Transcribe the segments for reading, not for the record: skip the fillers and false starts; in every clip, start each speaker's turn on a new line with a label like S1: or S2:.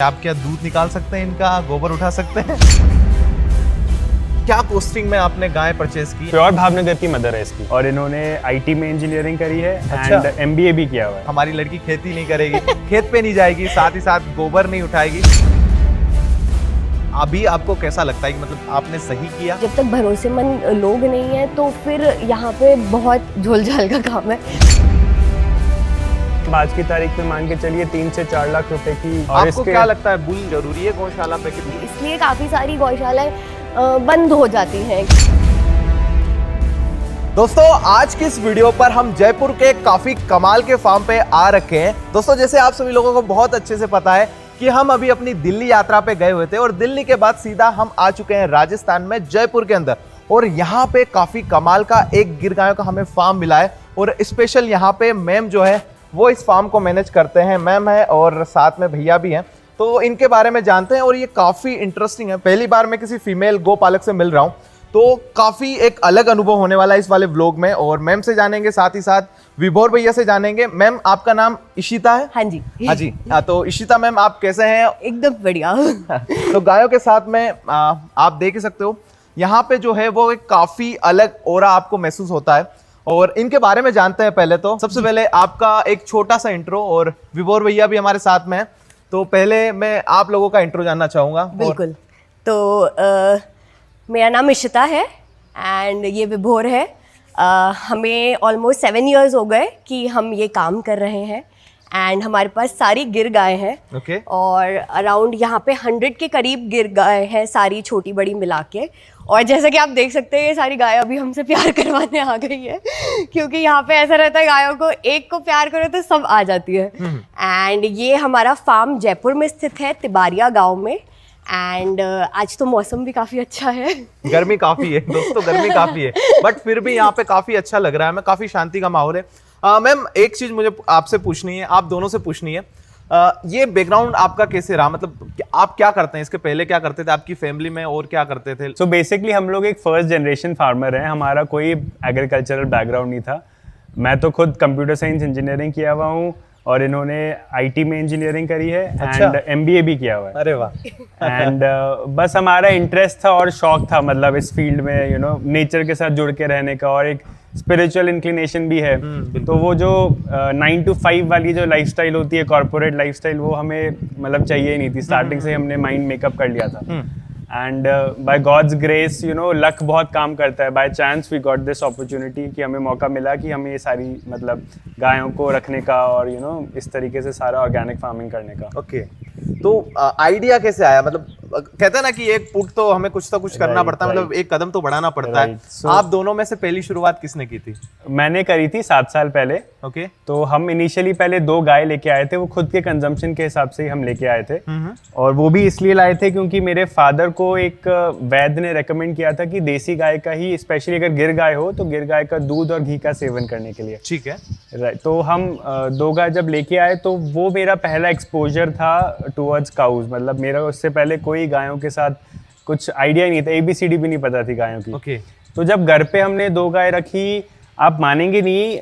S1: आप क्या दूध निकाल सकते हैं, इनका गोबर उठा सकते हैं? क्या पोस्टिंग में आपने गाय परचेज की?
S2: प्योर भावनगर की मदर है इसकी, और इन्होंने आईटी में इंजीनियरिंग करी है एंड एमबीए भी किया हुआ है।
S1: हमारी लड़की खेती नहीं करेगी, खेत पे नहीं जाएगी, साथ ही साथ गोबर नहीं उठाएगी। अभी आपको कैसा लगता है कि मतलब आपने सही किया?
S3: जब तक भरोसेमंद लोग नहीं है तो फिर यहाँ पे बहुत झोल-झाल का काम है।
S2: आज की तारीख में मान के चलिए 3 से 4 लाख रुपए की। और
S1: आपको क्या लगता है बुल जरूरी है गौशाला पे?
S3: इसलिए काफी सारी गौशालाएं बंद हो जाती हैं।
S1: दोस्तों आज की इस वीडियो पर हम जयपुर के काफी कमाल के फार्म पे आ रखे हैं। दोस्तों जैसे आप सभी लोगों को बहुत अच्छे से पता है कि हम अभी अपनी दिल्ली यात्रा पे गए हुए थे और दिल्ली के बाद सीधा हम आ चुके हैं राजस्थान में जयपुर के अंदर, और यहाँ पे काफी कमाल का एक गिर गायों का हमें फार्म मिला है। और स्पेशल यहाँ पे मैम जो है वो इस फार्म को मैनेज करते हैं, मैम है और साथ में भैया भी हैं, तो इनके बारे में जानते हैं। और ये काफी इंटरेस्टिंग है, पहली बार मैं किसी फीमेल गोपालक से मिल रहा हूँ, तो काफी एक अलग अनुभव होने वाला है इस वाले व्लॉग में। और मैम से जानेंगे, साथ ही साथ विभोर भैया से जानेंगे। मैम आपका नाम इशिता है?
S3: हाँ जी।
S1: हाँ जी। तो इशिता मैम आप कैसे हैं?
S3: एकदम बढ़िया।
S1: तो गायों के साथ में आप देख ही सकते हो यहाँ पे जो है वो एक काफी अलग ऑरा आपको महसूस होता है, और इनके बारे में जानते हैं। पहले तो सबसे पहले आपका एक छोटा सा इंट्रो, और विभोर भैया भी हमारे साथ में है, तो पहले मैं आप लोगों का इंट्रो जानना चाहूँगा।
S3: बिल्कुल। तो मेरा नाम इशिता है एंड ये विभोर है। हमें ऑलमोस्ट 7 इयर्स हो गए कि हम ये काम कर रहे हैं एंड हमारे पास सारी गिर गाय हैं।
S1: ओके।
S3: और अराउंड यहाँ पे 100 के करीब गिर गाय हैं, सारी छोटी बड़ी मिला के। और जैसा कि आप देख सकते हैं ये सारी गाय अभी हमसे प्यार करवाने आ गई है, क्योंकि यहाँ पे ऐसा रहता है गायों को एक को प्यार करो तो सब आ जाती है। एंड ये हमारा फार्म जयपुर में स्थित है, तिबारिया गाँव में। एंड आज तो मौसम भी काफी अच्छा है।
S1: गर्मी काफी है दोस्तों, गर्मी काफी है, बट फिर भी यहाँ पे काफी अच्छा लग रहा है, मैं काफी शांति का माहौल है। मैम एक चीज मुझे आपसे पूछनी है, आप दोनों से पूछनी है, ये बैकग्राउंड आपका कैसे रहा? मतलब आप क्या करते हैं, इसके पहले क्या करते थे, आपकी फैमिली में और क्या करते थे?
S2: सो बेसिकली हम लोग एक फर्स्ट जनरेशन फार्मर हैं, हमारा कोई एग्रीकल्चरल बैकग्राउंड नहीं था। मैं तो खुद कंप्यूटर साइंस इंजीनियरिंग किया हुआ हूँ, और इन्होंने आईटी में इंजीनियरिंग करी है एंड एमबीए भी किया हुआ है।
S1: अरे वाह।
S2: एंड बस हमारा इंटरेस्ट था और शौक था, मतलब इस फील्ड में नेचर के साथ जुड़ के रहने का, और एक स्पिरिचुअल इंक्लिनेशन भी है। तो वो जो 9 to 5 वाली जो लाइफस्टाइल होती है, कॉर्पोरेट लाइफस्टाइल, वो हमें मतलब चाहिए ही नहीं थी। स्टार्टिंग से हमने माइंड मेकअप कर लिया था। And by God's grace luck बहुत काम करता है। By chance we got this opportunity कि हमें मौका मिला कि हमें ये सारी मतलब गायों को रखने का और इस तरीके से सारा ऑर्गेनिक फार्मिंग करने का।
S1: ओके। तो आइडिया कैसे आया? मतलब कहते हैं ना कि एक पुट तो हमें कुछ तो कुछ करना पड़ता है, मतलब एक कदम तो बढ़ाना पड़ता है। आप दोनों में से पहली शुरुआत किसने की थी?
S2: मैंने करी थी 7 साल पहले।
S1: ओके।
S2: तो हम इनिशियली पहले 2 गाय लेके आए थे, वो खुद के कंजम्पशन के हिसाब से ही हम लेके आए थे। और वो भी इसलिए लाए थे क्योंकि मेरे फादर को एक वैद्य ने रेकमेंड किया था कि देसी गाय का ही, स्पेशली अगर गिर गाय हो तो गिर गाय का दूध और घी का सेवन करने के लिए।
S1: ठीक है।
S2: राइट। तो हम 2 गाय जब लेके आए तो वो मेरा पहला एक्सपोजर था टुवर्ड्स काउज। मतलब मेरा उससे पहले कोई गायों के साथ कुछ आइडिया नहीं था, ABCD भी नहीं पता थी गायों की।
S1: ओके।
S2: तो जब घर पे हमने 2 गाय रखी, आप मानेंगे नहीं,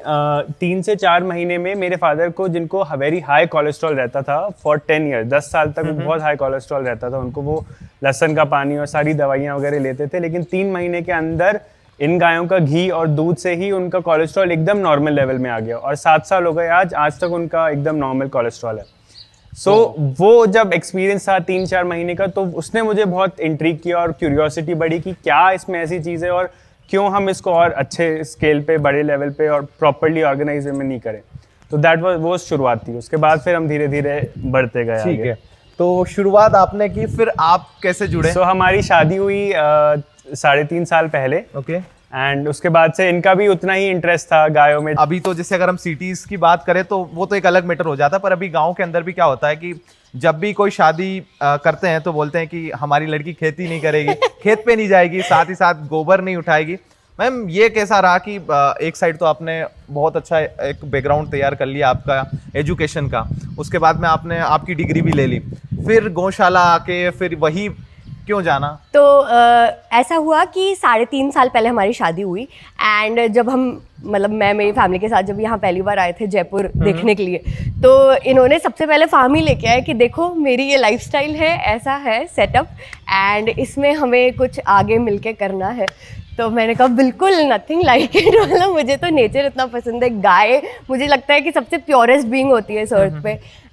S2: 3 से 4 महीने में मेरे फादर को, जिनको वेरी हाई कोलेस्ट्रॉल रहता था फॉर 10 ईयर, 10 साल तक बहुत हाई कोलेस्ट्रॉल रहता था उनको, वो लहसुन का पानी और सारी दवाइयाँ वगैरह लेते थे, लेकिन 3 महीने के अंदर इन गायों का घी और दूध से ही उनका कोलेस्ट्रॉल एकदम नॉर्मल लेवल में आ गया, और 7 साल हो गए आज तक उनका एकदम नॉर्मल कोलेस्ट्रॉल है। सो वो जब एक्सपीरियंस था 3-4 महीने का, तो उसने मुझे बहुत इंट्रीग किया और क्यूरियोसिटी बढ़ी कि क्या इसमें ऐसी चीज़ है और क्यों हम इसको और अच्छे स्केल पे, बड़े लेवल पे और प्रॉपर्ली ऑर्गेनाइज में नहीं करें। तो दैट वो शुरुआत थी। उसके बाद फिर हम धीरे धीरे बढ़ते गए।
S1: ठीक है। तो शुरुआत आपने की, फिर आप कैसे जुड़े?
S2: सो हमारी शादी हुई 3.5 साल पहले।
S1: ओके।
S2: एंड उसके बाद से इनका भी उतना ही इंटरेस्ट था गायों में।
S1: अभी तो जैसे अगर हम सिटीज की बात करें तो वो तो एक अलग मैटर हो जाता है, पर अभी गांव के अंदर भी क्या होता है कि जब भी कोई शादी करते हैं तो बोलते हैं कि हमारी लड़की खेती नहीं करेगी, खेत पे नहीं जाएगी, साथ ही साथ गोबर नहीं उठाएगी। मैम ये कैसा रहा कि एक साइड तो आपने बहुत अच्छा एक बैकग्राउंड तैयार कर लिया आपका एजुकेशन का, उसके बाद में आपने आपकी डिग्री भी ले ली, फिर गौशाला आके फिर वही क्यों जाना?
S3: तो ऐसा हुआ कि 3.5 साल पहले हमारी शादी हुई एंड जब हम मतलब मैं मेरी फैमिली के साथ जब यहाँ पहली बार आए थे जयपुर देखने के लिए, तो इन्होंने सबसे पहले फार्म ही लेके आए कि देखो मेरी ये लाइफस्टाइल है, ऐसा है सेटअप एंड इसमें हमें कुछ आगे मिलके करना है। तो मैंने कहा बिल्कुल नथिंग लाइक इट, मतलब मुझे तो नेचर इतना पसंद है, गाय मुझे लगता है कि सबसे प्योरेस्ट बीइंग होती है इस अर्थ पे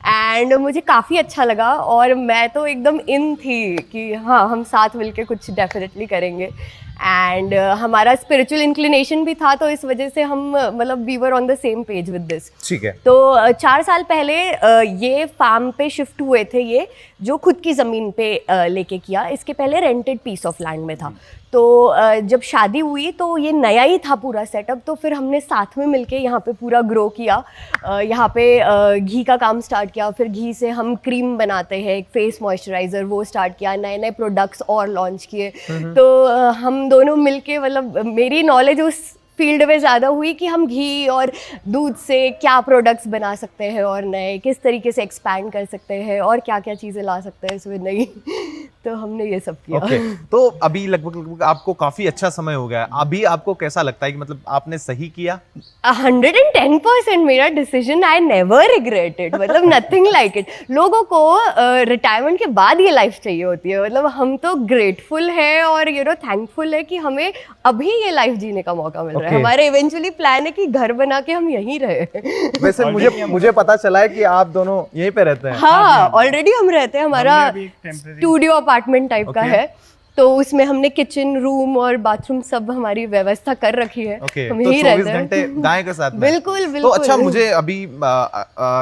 S3: एंड मुझे काफ़ी अच्छा लगा और मैं तो एकदम इन थी कि हाँ हम साथ मिलके कुछ डेफिनेटली करेंगे एंड हमारा स्पिरिचुअल इंक्लिनेशन भी था, तो इस वजह से हम मतलब we were on the same page with this.
S1: ठीक है।
S3: तो 4 साल पहले ये फार्म पे शिफ्ट हुए थे, ये जो खुद की ज़मीन पे लेके किया, इसके पहले रेंटेड पीस ऑफ लैंड में था। तो जब शादी हुई तो ये नया ही था पूरा सेटअप, तो फिर हमने साथ में मिलके यहाँ पे पूरा ग्रो किया। यहाँ पे घी का काम स्टार्ट किया, फिर घी से हम क्रीम बनाते हैं, एक फेस मॉइस्चराइज़र वो स्टार्ट किया, नए नए प्रोडक्ट्स और लॉन्च किए। तो हम दोनों मिलके मतलब मेरी नॉलेज उस फील्ड में ज़्यादा हुई कि हम घी और दूध से क्या प्रोडक्ट्स बना सकते हैं और नए किस तरीके से एक्सपैंड कर सकते हैं और क्या क्या चीज़ें ला सकते हैं इसमें नई। तो हमने ये सब किया।
S1: Okay. तो अभी लगभग आपको काफी अच्छा समय हो गया है, अभी आपको कैसा लगता है कि मतलब आपने सही किया?
S3: 110% मेरा decision, I never regret it, मतलब नथिंग लाइक इट। लोगों को रिटायरमेंट के बाद ये लाइफ चाहिए होती है, मतलब हम तो ग्रेटफुल है और थैंकफुल है कि हमें अभी ये लाइफ जीने का मौका मिल रहा है। हमारे इवेंचुअली प्लान है कि घर बना के हम यहीं रहे।
S1: वैसे मुझे पता चला है कि आप दोनों यहीं पे रहते हैं।
S3: हाँ, ऑलरेडी हम रहते हैं, हमारा स्टूडियो अपार्टमेंट टाइप का है, तो उसमें हमने किचन रूम और बाथरूम सब हमारी व्यवस्था कर रखी है।
S1: हम यहीं रहते हैं। 24 घंटे गाय के साथ में।
S3: बिल्कुल बिल्कुल।
S1: तो अच्छा, मुझे अभी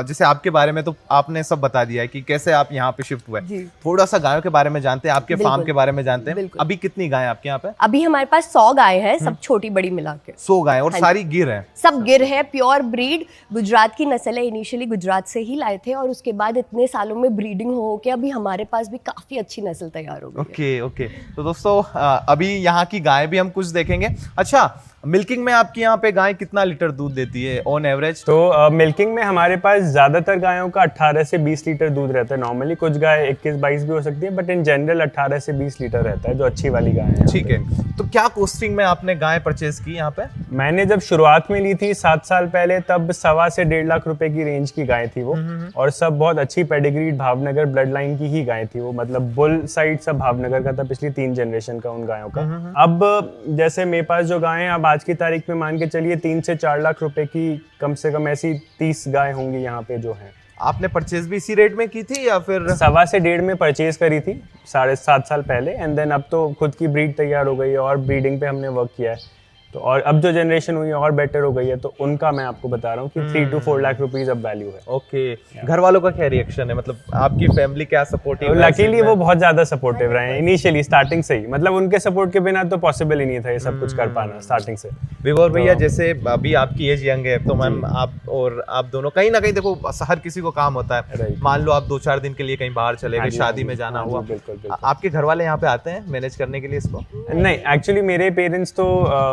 S1: जैसे आपके बारे में तो आपने सब बता दिया है कि कैसे आप यहाँ पे शिफ्ट हुए, थोड़ा सा गायों के बारे में जानते हैं, आपके फार्म के बारे में जानते हैं। अभी कितनी गाय आपके यहाँ पे? अभी
S3: हमारे पास 100 गाय है, सब छोटी बड़ी मिला के
S1: 100 गाय, और सारी गिर है? सब
S3: गिर है, प्योर ब्रीड, गुजरात की नस्ल है। इनिशियली गुजरात से ही लाए थे और उसके बाद इतने सालों में ब्रीडिंग हो के अभी हमारे पास भी काफी अच्छी नस्ल तैयार हो गई।
S1: ओके। तो दोस्तों अभी यहाँ की गाय भी हम कुछ देखेंगे। अच्छा, मिल्किंग में आपकी यहाँ पे गाय कितना लीटर दूध देती है ऑन एवरेज?
S2: तो मिल्किंग में हमारे पास ज्यादातर गायों का 18 से 20 लीटर दूध रहता है। नॉर्मली कुछ गाय 21-22 भी हो सकती है, बट इन जनरल 18 से 20 लीटर रहता है, जो अच्छी वाली गाय है।
S1: ठीक है। तो क्या कॉस्टिंग में आपने गाय परचेज की यहाँ पे?
S2: मैंने जब शुरुआत में ली थी 7 साल पहले, तब 1.25 से 1.5 लाख रुपए की रेंज की गाय थी वो, और सब बहुत अच्छी पेडिग्री भावनगर ब्लड लाइन की ही गाय थी वो, मतलब बुल साइड सब भावनगर का था, पिछली 3 जनरेशन का उन गायों का। अब जैसे मेरे पास जो गाय है, अब आज की तारीख में मान के चलिए 3 से 4 लाख रुपए की कम से कम ऐसी 30 गाय होंगी यहाँ पे जो है।
S1: आपने परचेज भी इसी रेट में की थी या फिर?
S2: 1.25 से 1.5 में परचेज करी थी 7.5 साल पहले, एंड देन अब तो खुद की ब्रीड तैयार हो गई है और ब्रीडिंग पे हमने वर्क किया है, तो और अब जो जनरेशन हुई है और बेटर हो गई है, तो उनका मैं आपको बता रहा हूँ कि 3 to 4 लाख रुपीज अब वैल्यू है।
S1: ओके। घर वालों का क्या रिएक्शन है, मतलब आपकी फैमिली क्या सपोर्टिव है?
S2: लकीली वो बहुत ज्यादा सपोर्टिव रहे हैं इनिशियली, स्टार्टिंग से ही, मतलब उनके सपोर्ट के बिना तो पॉसिबल ही नहीं था ये सब कुछ कर पाना स्टार्टिंग से।
S1: विभोर भैया, जैसे अभी आपकी एज यंग है, तो मैम आप दोनों कहीं ना कहीं, देखो हर किसी को काम होता है, मान लो आप 2-4 दिन के लिए कहीं बाहर चले गए, शादी में जाना हुआ,
S2: बिल्कुल।
S1: आपके घर वाले यहाँ पे आते हैं मैनेज करने के लिए इसको?
S2: नहीं, एक्चुअली मेरे पेरेंट्स तो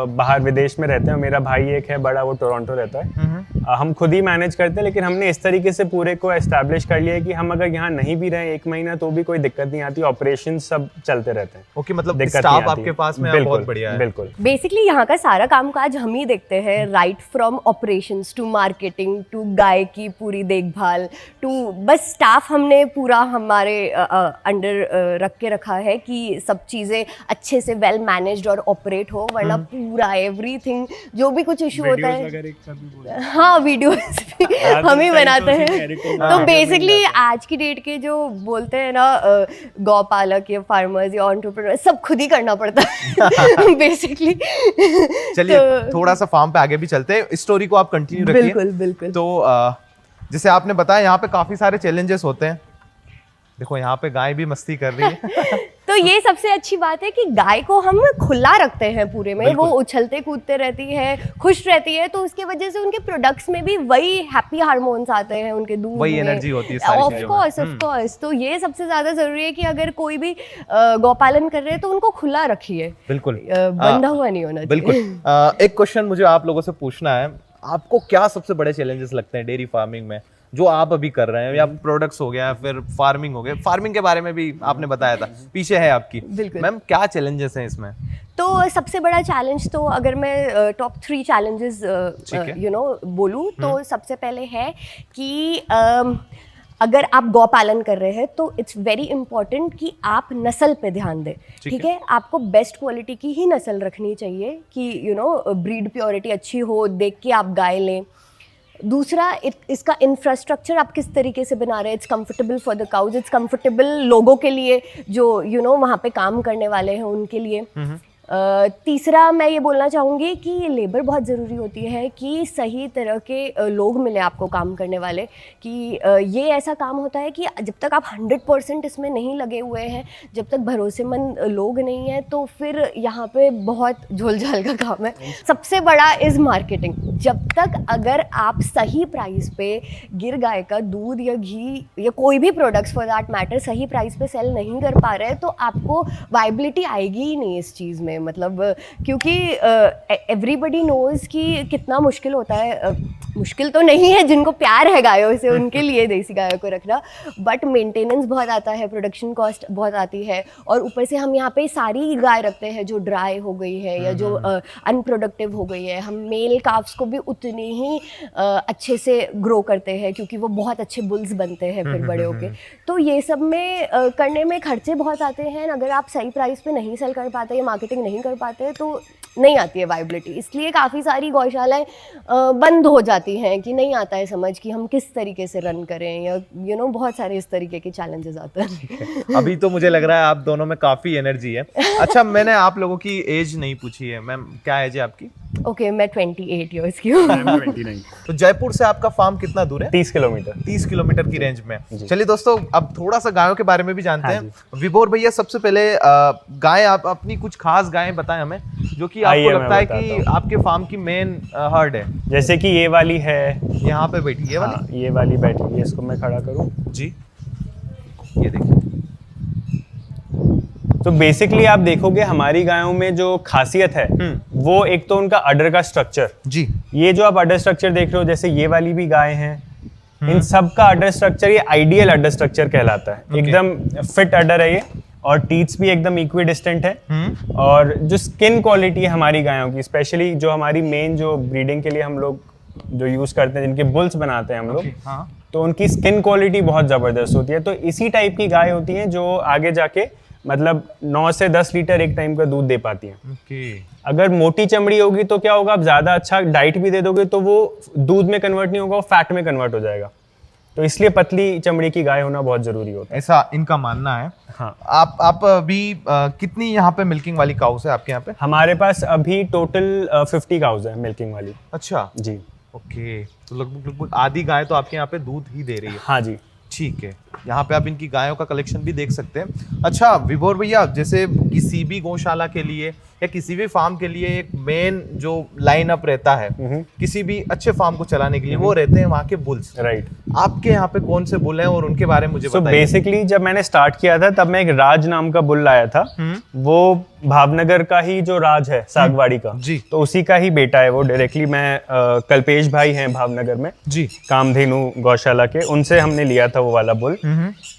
S2: बाहर विदेश में रहते हैं, मेरा भाई एक है बड़ा, वो टोरंटो रहता है। हम खुद ही मैनेज करते हैं, लेकिन हमने इस तरीके से पूरे को एस्टैब्लिश कर लिया है कि हम अगर यहाँ नहीं भी रहे 1 महीना तो भी कोई दिक्कत नहीं आती, ऑपरेशन सब चलते रहते हैं।
S1: ओके, मतलब स्टाफ आपके पास में बहुत बढ़िया है।
S2: बिल्कुल।
S3: बेसिकली यहाँ का सारा काम काज हम ही देखते हैं, right from operations to marketing to गाय की पूरी देखभाल टू, बस स्टाफ हमने पूरा हमारे अंडर रख के रखा है कि सब चीज़ें अच्छे से वेल मैनेज्ड और ऑपरेट हो, वरना पूरा एवरीथिंग जो भी कुछ इशू होता है, हाँ वीडियोस भी हम ही बनाते हैं। तो बेसिकली आज की डेट के जो बोलते हैं ना गौपालक या फार्मर्स या एंटरप्रेन्योर, सब खुद ही करना पड़ता है बेसिकली।
S1: चलिए थोड़ा सा फार्म पे आगे भी चलते हैं, स्टोरी को आप कंटिन्यू रखिए।
S3: बिल्कुल।
S1: तो जैसे आपने बताया यहाँ पे काफी सारे चैलेंजेस होते हैं, देखो यहाँ पे गाय भी मस्ती कर रही है।
S3: तो ये सबसे अच्छी बात है कि गाय को हम खुला रखते हैं पूरे में, वो उछलते कूदते रहती है, खुश रहती है, तो उसके वजह से उनके प्रोडक्ट्स में भी वही हैप्पी हार्मोन्स आते हैं, उनके दूध
S1: वही एनर्जी होती है सारी चीजों में।
S3: Of course. तो ये सबसे ज्यादा जरूरी है कि अगर कोई भी गौपालन कर रहे हैं तो उनको खुला रखिए,
S1: बिल्कुल
S3: बंधा हुआ नहीं होना चाहिए।
S1: बिल्कुल। एक क्वेश्चन मुझे आप लोगों से पूछना है, आपको क्या सबसे बड़े चैलेंजेस लगते हैं डेयरी फार्मिंग में? जो आप अभी कर रहे हैं, या प्रोडक्ट्स हो गया, फिर फार्मिंग हो गया, फार्मिंग के बारे में भी आपने बताया था, पीछे है आपकी।
S3: बिल्कुल।
S1: मैम क्या चैलेंजेस हैं इसमें?
S3: तो सबसे बड़ा चैलेंज तो अगर मैं टॉप 3 चैलेंजेस बोलूँ तो सबसे पहले है कि अगर आप गौ पालन कर रहे हैं तो इट्स वेरी इंपॉर्टेंट कि आप नस्ल पे ध्यान दें, ठीक है। आपको बेस्ट क्वालिटी की ही नस्ल रखनी चाहिए कि ब्रीड प्योरिटी अच्छी हो, देख के आप गाय लें। दूसरा, इसका इंफ्रास्ट्रक्चर आप किस तरीके से बना रहे हैं, it's comfortable for the cows, it's comfortable लोगों के लिए जो वहाँ पे काम करने वाले हैं उनके लिए। तीसरा मैं ये बोलना चाहूँगी कि लेबर बहुत ज़रूरी होती है, कि सही तरह के लोग मिले आपको काम करने वाले, कि ये ऐसा काम होता है कि जब तक आप 100% इसमें नहीं लगे हुए हैं, जब तक भरोसेमंद लोग नहीं हैं, तो फिर यहाँ पे बहुत झोल-झाल का काम है। सबसे बड़ा इज़ मार्केटिंग। जब तक अगर आप सही प्राइस पे गिर गाय का दूध या घी या कोई भी प्रोडक्ट्स फॉर दैट मैटर सही प्राइस पे सेल नहीं कर पा रहे हैं, तो आपको वाइबिलिटी आएगी ही नहीं इस चीज़ में। मतलब क्योंकि एवरीबडी नोज कि कितना मुश्किल होता है, मुश्किल तो नहीं है, जिनको प्यार है गायों से उनके लिए देसी गायों को रखना, बट मेंटेनेंस बहुत आता है, प्रोडक्शन कॉस्ट बहुत आती है, और ऊपर से हम यहाँ पे सारी गाय रखते हैं जो ड्राई हो गई है या जो अनप्रोडक्टिव हो गई है। हम मेल काफ्स को भी उतने ही अच्छे से ग्रो करते हैं क्योंकि वो बहुत अच्छे बुल्स बनते हैं फिर बड़े होके। तो ये सब में करने में खर्चे बहुत आते हैं। अगर आप सही प्राइस पे नहीं सेल कर पाते या मार्केटिंग नहीं कर पाते तो नहीं आती है वाइबिलिटी। इसलिए काफ़ी सारी गौशालाएं बंद हो जाती हैं कि नहीं आता है समझ कि हम किस तरीके से रन करें, या बहुत सारे इस तरीके के चैलेंजेस आते हैं।
S1: अभी तो मुझे लग रहा है आप दोनों में काफी एनर्जी है। अच्छा, मैंने आप लोगों की एज नहीं पूछी है। मैम क्या एज है आपकी?
S3: ओके, मैं 28 ईयर्स की हूँ।
S2: 29।
S1: तो जयपुर से आपका फार्म कितना दूर है?
S2: 30 किलोमीटर।
S1: 30 किलोमीटर की रेंज में। चलिए दोस्तों, अब थोड़ा सा गायों के बारे में भी जानते हैं। विभोर भैया, सबसे पहले गाय, आप अपनी कुछ खास गायें बताएं हमें जो कि आपको लगता है कि आपके फार्म की मेन हर्ड है।
S2: जैसे कि ये वाली है,
S1: यहाँ पे बैठी है वाली।
S2: हाँ, ये वाली बैठी है, इसको मैं खड़ा करूँ
S1: जी, ये देखिए।
S2: तो बेसिकली आप देखोगे हमारी गायों में जो खासियत है वो एक तो उनका अडर का स्ट्रक्चर
S1: जी।
S2: ये जो आप अडर स्ट्रक्चर देख रहे हो, जैसे ये वाली भी गाय हैं, इन सब का अडर स्ट्रक्चर ये आइडियल अडर स्ट्रक्चर कहलाता है। एकदम फिट अडर है ये, और टीथ्स भी एकदम इक्वी डिस्टेंट है। और जो स्किन क्वालिटी है हमारी गायों की, स्पेशली जो हमारी मेन जो ब्रीडिंग के लिए हम लोग जो यूज करते हैं, जिनके बुल्स बनाते हैं हम लोग, तो उनकी स्किन क्वालिटी बहुत जबरदस्त होती है। तो इसी टाइप की गाय होती हैं जो आगे जाके मतलब 9 से 10 लीटर एक टाइम का दूध दे पाती हैं। अगर मोटी चमड़ी होगी तो क्या होगा, आप ज्यादा अच्छा डाइट भी दे दोगे तो वो दूध में कन्वर्ट नहीं होगा, वो फैट में कन्वर्ट हो जाएगा। तो इसलिए पतली चमड़ी की गाय होना बहुत जरूरी होता है,
S1: ऐसा इनका मानना है।
S2: हाँ।
S1: आप अभी कितनी यहाँ पे मिल्किंग वाली काउस है आपके यहाँ पे?
S2: हमारे पास अभी टोटल 50 काउस है मिल्किंग वाली।
S1: अच्छा जी, ओके। तो लगभग आधी गाय तो आपके यहाँ पे दूध ही दे रही है।
S2: हाँ जी,
S1: ठीक है। यहाँ पे आप इनकी गायों का कलेक्शन भी देख सकते हैं। अच्छा विभोर भैया, जैसे किसी भी गौशाला के लिए या किसी भी फार्म के लिए एक मेन जो लाइन अप रहता है किसी भी अच्छे फार्म को चलाने के लिए, वो रहते हैं वहाँ के बुल्स।
S2: राइट।
S1: आपके यहाँ पे कौन से बुल हैं और उनके बारे में मुझे बताइए।
S2: बेसिकली जब मैंने स्टार्ट किया था तब मैं एक राज नाम का बुल लाया था। वो भावनगर का ही जो राज है सागवाड़ी का
S1: जी,
S2: तो उसी का ही बेटा है वो। डायरेक्टली मैं कल्पेश भाई हैं भावनगर में
S1: जी,
S2: कामधेनु गौशाला के, उनसे हमने लिया था वो वाला बुल।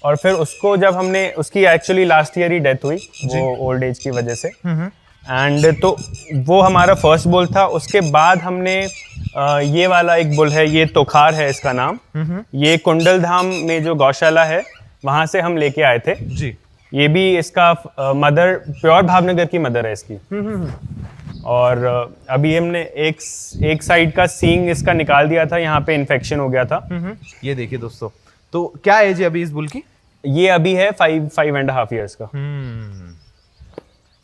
S2: और फिर उसको जब हमने, उसकी एक्चुअली लास्ट ईयर ही डेथ हुई वो ओल्ड एज की वजह से। एंड तो वो हमारा फर्स्ट बुल था। उसके बाद हमने ये वाला एक बुल है, ये तोखार है इसका नाम। ये कुंडल धाम में जो गौशाला है वहां से हम लेके आए थे
S1: जी।
S2: ये भी इसका मदर प्योर भावनगर की मदर है इसकी। और अभी हमने एक साइड का सींग इसका निकाल दिया था, यहाँ पे इन्फेक्शन हो गया था।
S1: ये देखिए दोस्तों, तो क्या एज है अभी इस बुल की?
S2: ये अभी है 5.5 ईयर्स का।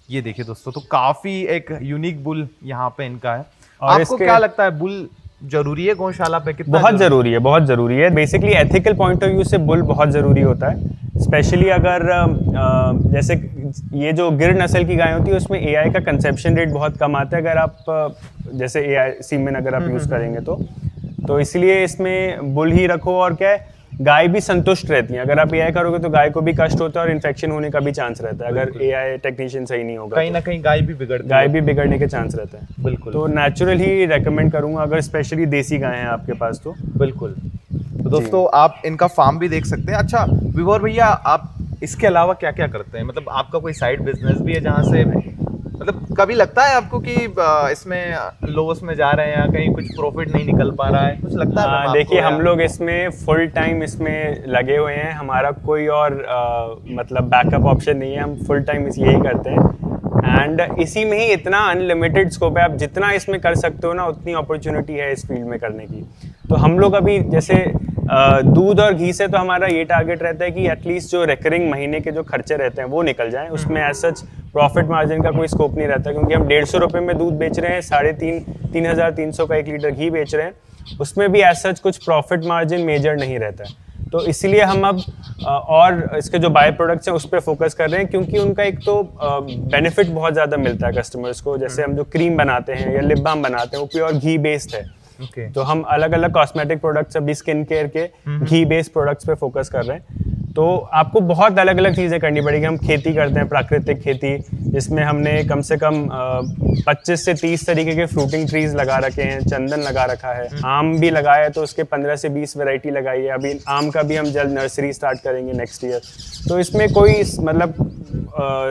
S1: ये देखिए दोस्तों, तो काफी एक यूनिक बुल यहाँ पे इनका है।
S2: और
S1: आपको क्या लगता है, बुल जरूरी है गौशाला पे? कितना
S2: बहुत जरूरी है, बहुत जरूरी है। Basically ethical point of view से बुल बहुत जरूरी होता है। स्पेशली अगर जैसे ये जो गिर नस्ल की गाय होती है उसमें एआई का कंसेप्शन रेट बहुत कम आता है। अगर आप जैसे एआई सीमेन अगर आप यूज करेंगे तो इसलिए इसमें बुल ही रखो। और क्या है, गाय भी संतुष्ट रहती है। अगर आप एआई करोगे तो गाय को भी कष्ट होता है और इन्फेक्शन होने का भी चांस रहता है। अगर एआई टेक्नीशियन सही नहीं होगा,
S1: कहीं ना कहीं गाय भी
S2: बिगड़ने के चांस रहते हैं।
S1: बिल्कुल।
S2: तो नेचुरल ही रेकमेंड करूंगा, अगर स्पेशली देसी गाय हैं आपके पास तो।
S1: बिल्कुल। तो दोस्तों आप इनका फार्म भी देख सकते हैं। अच्छा विभोर भैया, आप इसके अलावा क्या क्या करते हैं? मतलब आपका कोई साइड बिजनेस भी है जहाँ से मतलब कभी लगता है आपको कि इसमें लॉस में जा रहे हैं या कहीं कुछ प्रॉफिट नहीं निकल पा रहा है, कुछ लगता है?
S2: देखिए हम लोग इसमें फुल टाइम इसमें लगे हुए हैं, हमारा कोई और मतलब बैकअप ऑप्शन नहीं है, हम फुल टाइम यही करते हैं। एंड इसी में ही इतना अनलिमिटेड स्कोप है, आप जितना इसमें कर सकते हो ना उतनी अपॉर्चुनिटी है इस फील्ड में करने की। तो हम लोग अभी जैसे दूध और घी से तो हमारा ये टारगेट रहता है कि एटलीस्ट जो रिकरिंग महीने के जो खर्चे रहते हैं वो निकल जाएं, उसमें एज सच प्रॉफिट मार्जिन का कोई स्कोप नहीं रहता, क्योंकि हम 150 रुपये में दूध बेच रहे हैं, 3,300 का 1 लीटर घी बेच रहे हैं, उसमें भी एज सच कुछ प्रॉफिट मार्जिन मेजर नहीं रहता है। तो इसलिए हम अब और इसके जो बाय प्रोडक्ट्स हैं उस पर फोकस कर रहे हैं, क्योंकि उनका एक तो बेनिफिट बहुत ज़्यादा मिलता है कस्टमर्स को। जैसे हम जो क्रीम बनाते हैं या लिप बाम बनाते हैं वो प्योर घी बेस्ड है। तो हम अलग अलग कॉस्मेटिक प्रोडक्ट्स, अभी स्किन केयर के घी बेस्ड प्रोडक्ट्स पे फोकस कर रहे हैं। तो आपको बहुत अलग अलग चीज़ें करनी पड़ेगी। हम खेती करते हैं, प्राकृतिक खेती, जिसमें हमने कम से कम 25 से 30 तरीके के फ्रूटिंग ट्रीज लगा रखे हैं, चंदन लगा रखा है, आम भी लगाया है तो उसके 15 से 20 वैरायटी लगाई है। अभी आम का भी हम जल्द नर्सरी स्टार्ट करेंगे नेक्स्ट ईयर। तो इसमें कोई मतलब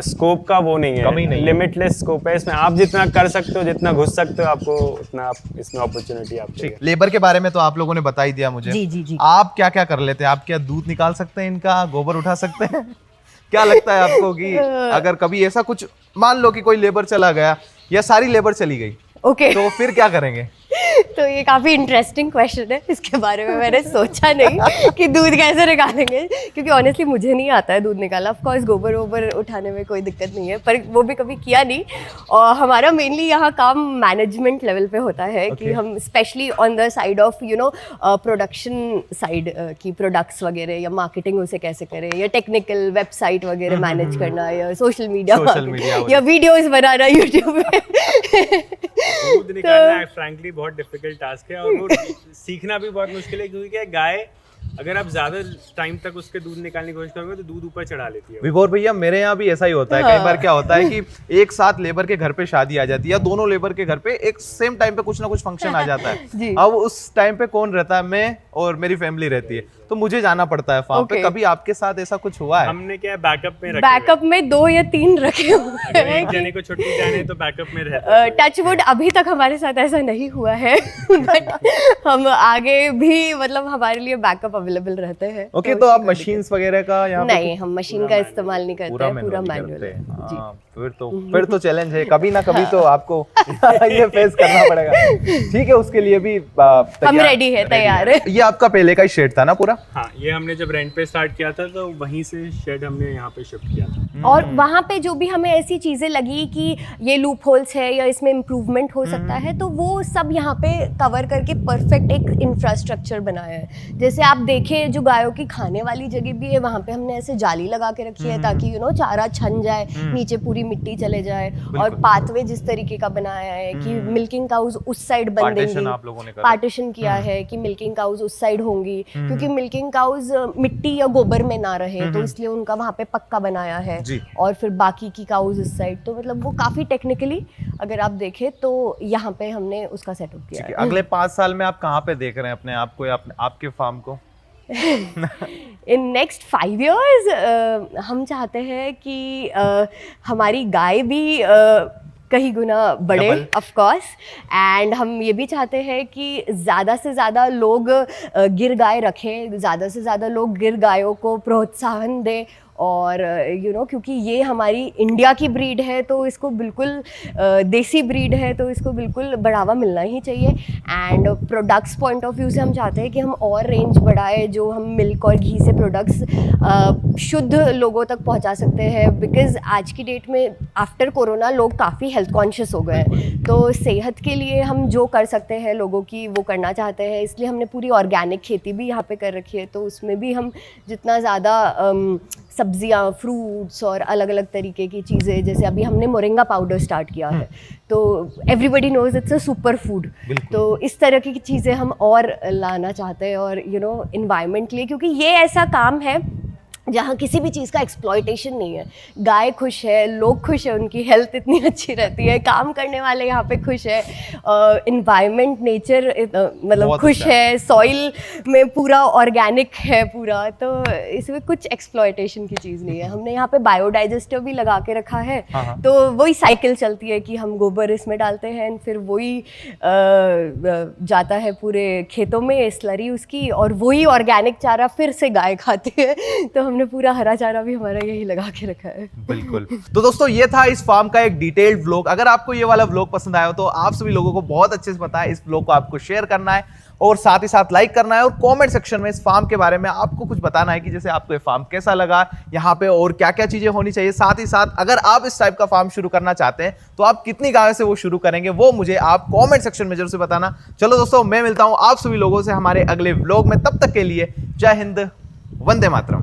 S2: स्कोप का वो नहीं है, लिमिटलेस स्कोप है इसमें। आप जितना कर सकते हो, जितना घुस सकते हो, आपको उतना आप इसमें अपॉर्चुनिटी आपको।
S1: लेबर के बारे में तो आप लोगों ने बता ही दिया मुझे।
S3: जी।
S1: आप क्या क्या कर लेते हैं? आप क्या दूध निकाल सकते हैं इनका, गोबर उठा सकते हैं? क्या लगता है आपको कि अगर कभी ऐसा कुछ मान लो कि कोई लेबर चला गया या सारी लेबर चली गई, तो फिर क्या करेंगे?
S3: तो ये काफ़ी इंटरेस्टिंग क्वेश्चन है, इसके बारे में मैंने सोचा नहीं कि दूध कैसे निकालेंगे, क्योंकि ऑनेस्टली मुझे नहीं आता है दूध निकालना। ऑफ कोर्स गोबर वोबर उठाने में कोई दिक्कत नहीं है, पर वो भी कभी किया नहीं। और हमारा मेनली यहाँ काम मैनेजमेंट लेवल पे होता है कि हम specially on the side of production side की प्रोडक्ट्स वगैरह या मार्केटिंग उसे कैसे करें, या टेक्निकल वेबसाइट वगैरह मैनेज करना, या सोशल मीडिया या वीडियोज़ बनाना यूट्यूब पे।
S2: दूध निकालना फ्रैंकली बहुत डिफिकल्ट टास्क है, और वो सीखना भी बहुत मुश्किल है, क्योंकि क्या गाय अगर आप ज्यादा टाइम तक उसके दूध निकालने की कोशिश करोगे तो दूध ऊपर चढ़ा लेती है।
S1: विभोर भैया मेरे यहाँ भी ऐसा ही होता है। कई बार क्या होता है कि एक साथ लेबर के घर पे शादी आ जाती है, या दोनों लेबर के घर पे एक सेम टाइम पे कुछ ना कुछ फंक्शन आ जाता है। अब उस टाइम पे कौन रहता है? मैं और मेरी फैमिली रहती है, तो मुझे जाना पड़ता है फार्म पे। कभी आपके साथ ऐसा कुछ हुआ है?
S2: हमने क्या
S3: बैकअप में 2 या 3 रखे हुए हैं।
S2: एक जने को छुट्टी जाने तो बैकअप में रहता है।
S3: टच वुड अभी तक हमारे साथ ऐसा नहीं हुआ है, बट हम आगे भी मतलब हमारे लिए बैकअप अवेलेबल रहते हैं।
S1: ओके, तो आप मशीन्स वगैरह का यहाँ
S3: नहीं, हम मशीन का इस्तेमाल नहीं करते हैं, पूरा मैनुअल है।
S1: फिर तो चैलेंज है, कभी ना कभी तो आपको ये फेस करना पड़ेगा। ठीक है, उसके लिए भी
S3: हम रेडी है, तैयार है।
S1: ये आपका पहले का ही शेड था ना पूरा?
S2: हाँ, ये हमने जब रेंट पे स्टार्ट किया था तो वहीं से शेड हमने यहाँ पे शिफ्ट किया था।
S3: और वहाँ पे जो भी हमें ऐसी चीज़ें लगी कि ये लूप होल्स है या इसमें इम्प्रूवमेंट हो सकता है, तो वो सब यहाँ पे कवर करके परफेक्ट एक इंफ्रास्ट्रक्चर बनाया है। जैसे आप देखें, जो गायों की खाने वाली जगह भी है, वहाँ पे हमने ऐसे जाली लगा के रखी है ताकि चारा छन जाए, नीचे पूरी मिट्टी चले जाए। और पाथवे जिस तरीके का बनाया है कि मिल्किंग काउज उस साइड बन देंगी, पार्टीशन किया है कि मिल्किंग काउज उस साइड होंगी, क्योंकि मिल्किंग काउज मिट्टी या गोबर में ना रहे, तो इसलिए उनका वहाँ पे पक्का बनाया है। और फिर बाकी की काउज इस साइड, तो मतलब वो काफी टेक्निकली अगर आप देखें तो यहाँ पे हमने उसका सेटअप किया है।
S1: अगले 5 साल में आप कहाँ पे देख रहे हैं अपने आप को या आपके फार्म को?
S3: इन नेक्स्ट 5 years हम चाहते हैं कि हमारी गाय भी कहीं गुना बढ़े, ऑफ कोर्स। एंड हम ये भी चाहते हैं कि ज़्यादा से ज़्यादा लोग गिर गाय रखें, ज़्यादा से ज़्यादा लोग गिर गायों को प्रोत्साहन दें। और क्योंकि ये हमारी इंडिया की ब्रीड है, तो इसको बिल्कुल देसी ब्रीड है, तो इसको बिल्कुल बढ़ावा मिलना ही चाहिए। And products point of view से हम चाहते हैं कि हम और रेंज बढ़ाए, जो हम मिल्क और घी से प्रोडक्ट्स शुद्ध लोगों तक पहुंचा सकते हैं। बिकॉज़ आज की डेट में आफ्टर कोरोना लोग काफ़ी हेल्थ कॉन्शियस हो गए हैं, तो सेहत के लिए हम जो कर सकते हैं लोगों की वो करना चाहते हैं। इसलिए हमने पूरी ऑर्गेनिक खेती भी यहाँ पे कर रखी है, तो उसमें भी हम जितना ज़्यादा सब्जियां, फ्रूट्स और अलग अलग तरीके की चीज़ें, जैसे अभी हमने मोरिंगा पाउडर स्टार्ट किया है, तो everybody knows it's a super food. तो इस तरह की चीज़ें हम और लाना चाहते हैं, और एनवायरनमेंट के लिए, क्योंकि ये ऐसा काम है जहाँ किसी भी चीज़ का एक्सप्लॉयटेशन नहीं है। गाय खुश है, लोग खुश है, उनकी हेल्थ इतनी अच्छी रहती है, काम करने वाले यहाँ पे खुश है, इन्वायरमेंट नेचर मतलब
S1: बहुत
S3: खुश
S1: अच्छा
S3: है, सॉइल में पूरा ऑर्गेनिक है पूरा, तो इसमें कुछ एक्सप्लॉयटेशन की चीज़ नहीं है। हमने यहाँ पे बायोडाइजेस्टर भी लगा के रखा है, तो वही साइकिल चलती है कि हम गोबर इसमें डालते हैं, फिर वही जाता है पूरे खेतों में स्लरी उसकी, और वही ऑर्गेनिक चारा फिर से गाय खाती है। तो हमने पूरा हरा चारा भी हमारा यही लगा के रखा है।
S1: बिल्कुल। तो दोस्तों ये था इस फार्म का एक डिटेल्ड व्लॉग। अगर आपको ये वाला व्लॉग पसंद आया हो तो आप सभी लोगों को बहुत अच्छे से पता है, इस व्लॉग को आपको शेयर करना है और साथ ही साथ लाइक करना है, और कमेंट सेक्शन में इस फार्म के बारे में आपको कुछ बताना है कि जैसे आपको ये फार्म कैसा लगा, यहाँ पे और क्या क्या चीजें होनी चाहिए। साथ ही साथ अगर आप इस टाइप का फार्म शुरू करना चाहते हैं तो आप कितनी गायों से वो शुरू करेंगे, वो मुझे आप कमेंट सेक्शन में जरूर से बताना। चलो दोस्तों, मैं मिलता हूँ आप सभी लोगों से हमारे अगले व्लॉग में। तब तक के लिए जय हिंद, वंदे मातरम।